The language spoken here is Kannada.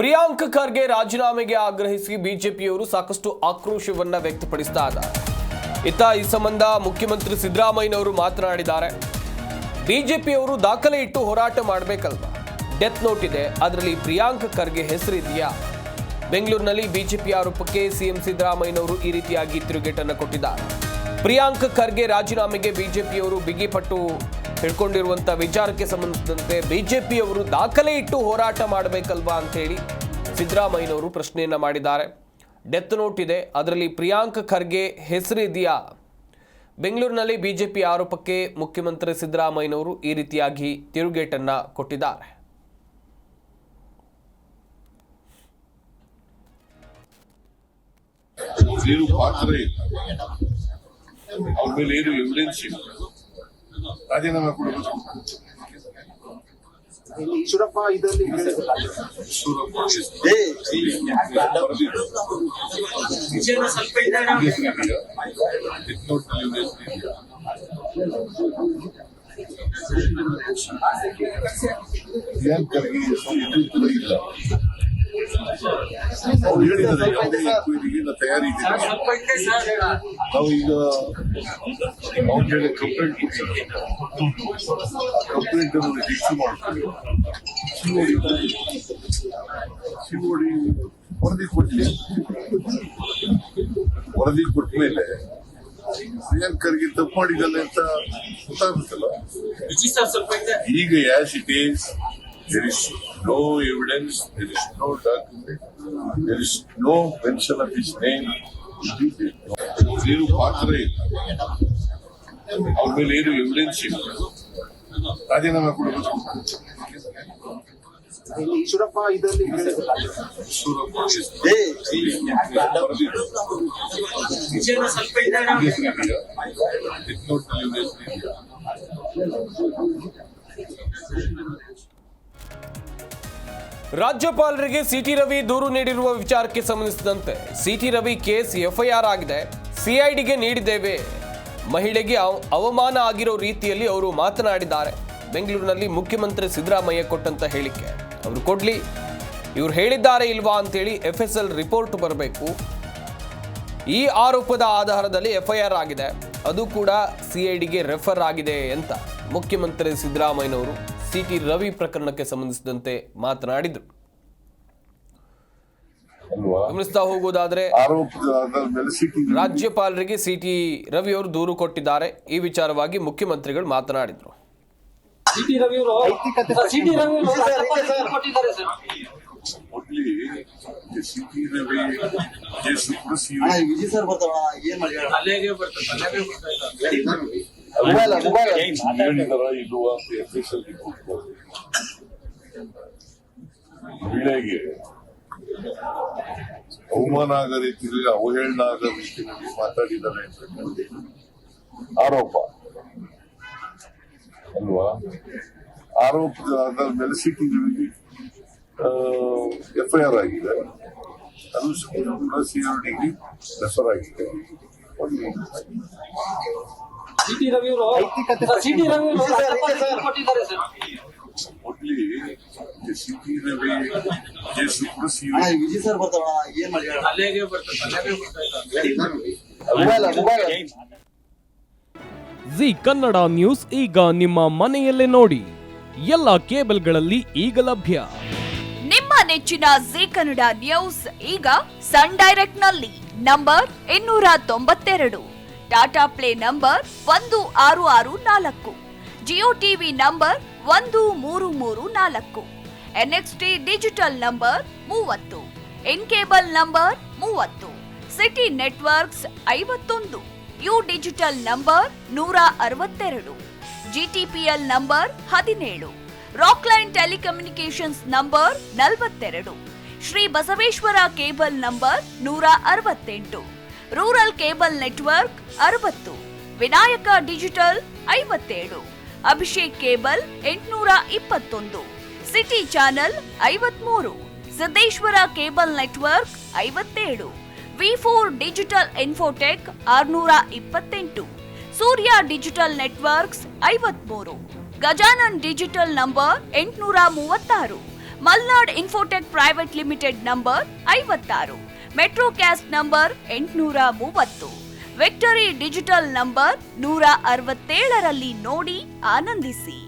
ಪ್ರಿಯಾಂಕ್ ಖರ್ಗೆ ರಾಜೀನಾಮೆಗೆ ಆಗ್ರಹಿಸಿ ಬಿಜೆಪಿಯವರು ಸಾಕಷ್ಟು ಆಕ್ರೋಶವನ್ನ ವ್ಯಕ್ತಪಡಿಸ್ತಾ ಇದ್ದಾರೆ. ಈ ಸಂಬಂಧ ಮುಖ್ಯಮಂತ್ರಿ ಸಿದ್ದರಾಮಯ್ಯನವರು ಮಾತನಾಡಿದ್ದಾರೆ. ಬಿಜೆಪಿಯವರು ದಾಖಲೆ ಇಟ್ಟು ಹೋರಾಟ ಮಾಡಬೇಕಲ್ವಾ? ಡೆತ್ ನೋಟ್ ಇದೆ, ಅದರಲ್ಲಿ ಪ್ರಿಯಾಂಕ್ ಖರ್ಗೆ ಹೆಸರಿದೆಯಾ? ಬೆಂಗಳೂರಿನಲ್ಲಿ ಬಿಜೆಪಿ ಆರೋಪಕ್ಕೆ ಸಿಎಂ ಸಿದ್ದರಾಮಯ್ಯನವರು ಈ ರೀತಿಯಾಗಿ ತಿರುಗೇಟನ್ನು ಕೊಟ್ಟಿದ್ದಾರೆ. ಪ್ರಿಯಾಂಕ್ ಖರ್ಗೆ ರಾಜೀನಾಮೆಗೆ ಬಿಜೆಪಿಯವರು ಬಿಗಿಪಟ್ಟು ಹಿಡ್ಕೊಂಡಿರುವಂತಹ ವಿಚಾರಕ್ಕೆ ಸಂಬಂಧಿಸಿದಂತೆ ಬಿಜೆಪಿಯವರು ದಾಖಲೆ ಇಟ್ಟು ಹೋರಾಟ ಮಾಡಬೇಕಲ್ವಾ ಅಂತ ಹೇಳಿ ಸಿದ್ದರಾಮಯ್ಯನವರು ಪ್ರಶ್ನೆಯನ್ನ ಮಾಡಿದ್ದಾರೆ. ಡೆತ್ ನೋಟ್ ಇದೆ, ಅದರಲ್ಲಿ ಪ್ರಿಯಾಂಕ್ ಖರ್ಗೆ ಹೆಸರಿದೆಯಾ? ಬೆಂಗಳೂರಿನಲ್ಲಿ ಬಿಜೆಪಿ ಆರೋಪಕ್ಕೆ ಮುಖ್ಯಮಂತ್ರಿ ಸಿದ್ದರಾಮಯ್ಯನವರು ಈ ರೀತಿಯಾಗಿ ತಿರುಗೇಟನ್ನ ಕೊಟ್ಟಿದ್ದಾರೆ. ಅವ್ರ ಮೇಲೆ ಏನು ಎವಿಡೆನ್ಸ್ ಇಲ್ಲ, ರಾಜೀನಾಮೆ ಕೊಡಬೇಕು. ಈಶ್ವರಪ್ಪ ಇದರಲ್ಲಿ ಇಲ್ಲ. ಅವ್ರು ಹೇಳಿದ್ದಾರೆ ಯಾವುದೇ ಎಂಕ್ವೈರಿಗೆ ತಯಾರಿ ಇದೆ. ನಾವು ಈಗ ಅವ್ರ ಮೇಲೆ ಕಂಪ್ಲೇಂಟ್ ಅನ್ನು ರಿಜಿಸ್ಟರ್ ಮಾಡ್ತೀವಿ. ಸಿಒಡಿ ವರದಿ ಕೊಡ್ಲಿ. ವರದಿ ಕೊಟ್ಟ ಮೇಲೆ ಪ್ರಿಯಾಂಕ್ ಖರ್ಗೆ ತಪ್ಪು ಮಾಡಿದ್ದಾನೆ ಅಂತ ಗೊತ್ತಾಗುತ್ತಲ್ಲ. ಈಗ as it is, there is no evidence, there is no document, there is no mention of his name. ಏನು ಪಾತ್ರ ಇಲ್ಲ, ಅವ್ರ ಮೇಲೆ ಏನು ಎವಿಡೆನ್ಸ್ ಇಲ್ಲ, ರಾಜೀನಾಮೆ ಕೊಡಬೇಕು. ಈಶ್ವರಪ್ಪ ಇದರಲ್ಲಿ ರಾಜ್ಯಪಾಲರಿಗೆ ಸಿಟಿ ರವಿ ದೂರು ನೀಡಿರುವ ವಿಚಾರಕ್ಕೆ ಸಂಬಂಧಿಸಿದಂತೆ ಸಿಟಿ ರವಿ ಕೇಸ್ ಎಫ್ಐಆರ್ ಆಗಿದೆ, ಸಿಐಡಿಗೆ ನೀಡಿದ್ದೇವೆ. ಮಹಿಳೆಗೆ ಅವಮಾನ ಆಗಿರೋ ರೀತಿಯಲ್ಲಿ ಅವರು ಮಾತನಾಡಿದ್ದಾರೆ. ಬೆಂಗಳೂರಿನಲ್ಲಿ ಮುಖ್ಯಮಂತ್ರಿ ಸಿದ್ದರಾಮಯ್ಯ ಕೊಟ್ಟಂತ ಹೇಳಿಕೆ ಅವರು ಕೊಡ್ಲಿ, ಇವ್ರು ಹೇಳಿದ್ದಾರೆ ಇಲ್ವಾ ಅಂತೇಳಿ ಎಫ್ಎಸ್ಎಲ್ ರಿಪೋರ್ಟ್ ಬರಬೇಕು. ಈ ಆರೋಪದ ಆಧಾರದಲ್ಲಿ ಎಫ್ಐಆರ್ ಆಗಿದೆ, ಅದು ಕೂಡ ಸಿಐಡಿಗೆ ರೆಫರ್ ಆಗಿದೆ ಅಂತ ಮುಖ್ಯಮಂತ್ರಿ ಸಿದ್ದರಾಮಯ್ಯನವರು ಸಿಟಿ ರವಿ ಪ್ರಕರಣಕ್ಕೆ ಸಂಬಂಧಿಸಿದಂತೆ ಮಾತನಾಡಿದರು. ಗಮನಿಸ್ತಾ ಹೋಗುವುದಾದ್ರೆ ರಾಜ್ಯಪಾಲರಿಗೆ ಸಿಟಿ ರವಿ ಅವರು ದೂರು ಕೊಟ್ಟಿದ್ದಾರೆ. ಈ ವಿಚಾರವಾಗಿ ಮುಖ್ಯಮಂತ್ರಿಗಳು ಮಾತನಾಡಿದರು. ಮಹಿಳೆಗೆ ಅವಮಾನ ಆಗೋ ರೀತಿಯಲ್ಲಿ, ಅವಹೇಳನ ಆಗೋ ರೀತಿಯಲ್ಲಿ ಮಾತಾಡಿದ್ದಾರೆ ಅಂತ ಆರೋಪ ಅಲ್ವಾ? ಆರೋಪದ ಆಧಾರದ ಮೇಲೆ ಸಿಟಿ ಎಫ್ಐಆರ್ ಆಗಿದೆ, ಅದು ಕೂಡ ಸಿಐಡಿಗೆ ರೆಫರ್ ಆಗಿದೆ. ಜಿ ಕನ್ನಡ ನ್ಯೂಸ್ ಈಗ ನಿಮ್ಮ ಮನೆಯಲ್ಲೇ ನೋಡಿ, ಎಲ್ಲ ಕೇಬಲ್ಗಳಲ್ಲಿ ಈಗ ಲಭ್ಯ. ನಿಮ್ಮ ನೆಚ್ಚಿನ ಜಿ ಕನ್ನಡ ನ್ಯೂಸ್ ಈಗ ಸನ್ ಡೈರೆಕ್ಟ್ ನಲ್ಲಿ number 292, Tata play number 1664, Jio TV number 1334, NXT digital number 30, in cable number 30, city networks 51, U digital number 162, GTPL number 17, Rockline telecommunications number 42, Shri Basaveshwara cable number 168, rural cable network 60, Vinayaka digital 57, Abhishek cable 821, city channel 53, Siddeshwara cable network 57, ವಿ4 digital infotech 628, Surya digital networks 53, Gajanan digital number 836, Malnad infotech private limited number 56, Metrocast number 830, victory digital number 167ರಲ್ಲಿ ನೋಡಿ ಆನಂದಿಸಿ.